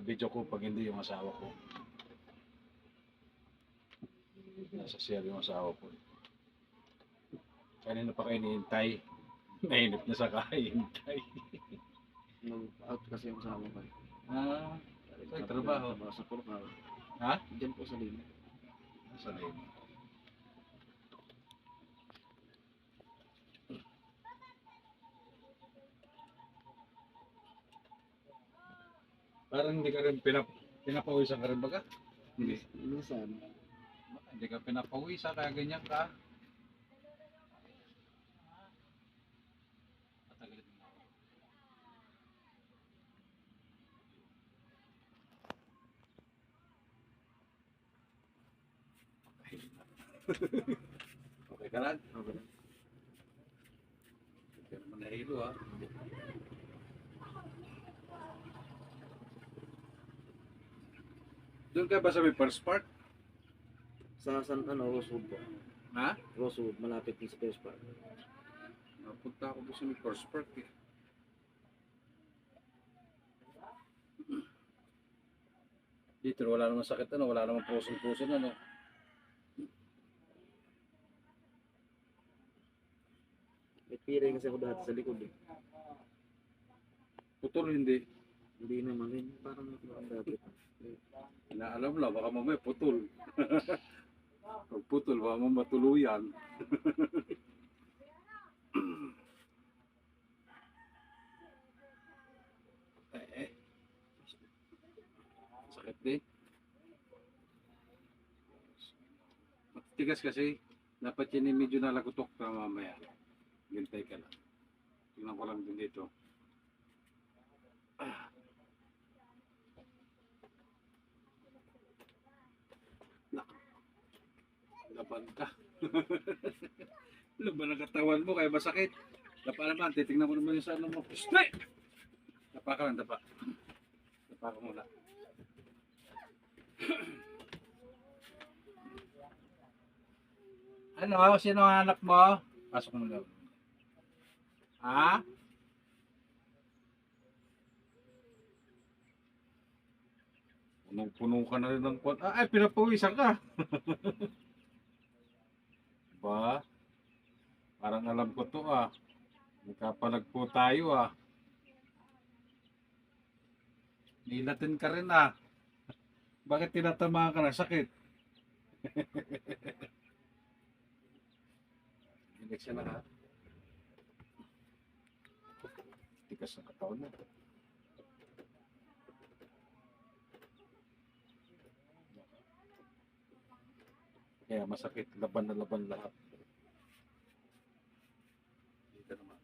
video ko pag hindi yung asawa ko. Nasa share yung asawa ko. Kanina pa kayo hinihintay. Nainip na sa kahihintay. Nag-out kasi yung kasama ko. Ah, trabaho. Sa Purcal. ha? Diyan po sa Lima. Sa lane. Parang hindi ka rin pinapawisan ka rin baga? Hindi. Minsan. Hindi ka pinapawisan kaya ganyan ka. Matagalin mo. Okay ka lang? Okay lang. Hindi ka naman nahilo ha. Doon ka ba sa may first part? Sa Rosewood po. Ha? Rosewood, malapit din sa First Park. Napunta ako doon sa may first part eh. Dito wala namang sakit ano, wala namang puson-puson ano. May piring kasi ako dati sa likod eh. Putol hindi. Hindi naman rin. Parang ang dati. Inaalam lang, baka mamaya putol. Pag putol, baka mamaya matuluyan. eh. Sakit din. Matigas kasi. Dapat yan yung medyo nalagutok ka mamaya. Gintay ka lang. Tingnan ko lang din dito. Laban ka. Laban ang katawan mo kaya masakit. Dapa naman, titingnan ko naman yung sa ano mo. Stay! Dapa ka lang, dapa. Dapa ka muna. Ano? Sino ang anak mo? Pasok mo lang. Ha? Punong-puno ka na rin ng kwan. Ay, pinapawisan ka. Ba? Parang alam ko to ah. Nagkapalag po tayo ah. Nilatin ka rin ah. Bakit tinatamaan ka na sakit? Eleksyon na ha. Tikas na katawan mo. Kaya masakit, laban na laban lahat. Dito naman.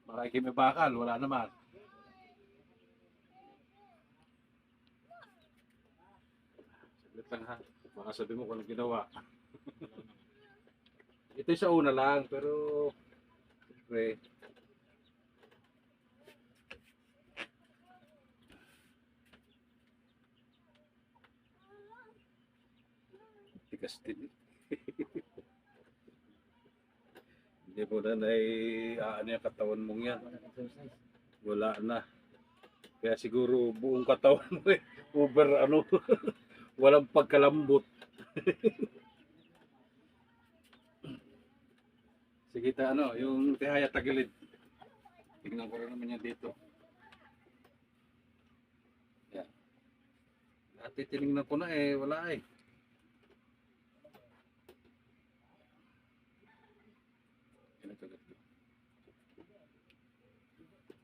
Makikimibakal, wala naman. Saglit lang ha. Baka sabi mo kung anong ginawa. Ito sa una lang, pero siyempre, tigas din eh. Hindi mo na ano yung katawan mong yan. Wala na. Kaya siguro buong katawan mo eh. Over ano. Walang pagkalambot. Sige ta ano, yung tihaya tagilid. Tingnan ko rin naman yan dito. Yan. Dati tinignan ko na eh, wala eh.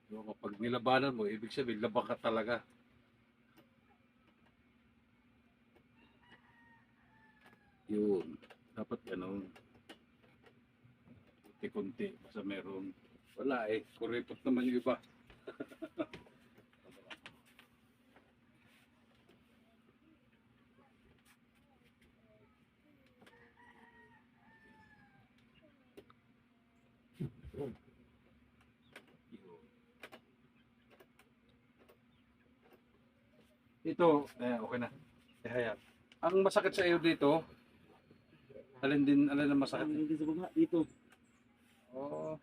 So, kapag nilabanan mo, ibig sabihin, labang ka talaga. Yun. Dapat ganun. Kunti-kunti. Basta meron. Wala eh. Kuripot naman yung iba. Ito, okay na. Hayat. Ang masakit sa iyo dito, alin ang masakit? Hindi sa baba, dito. Oh,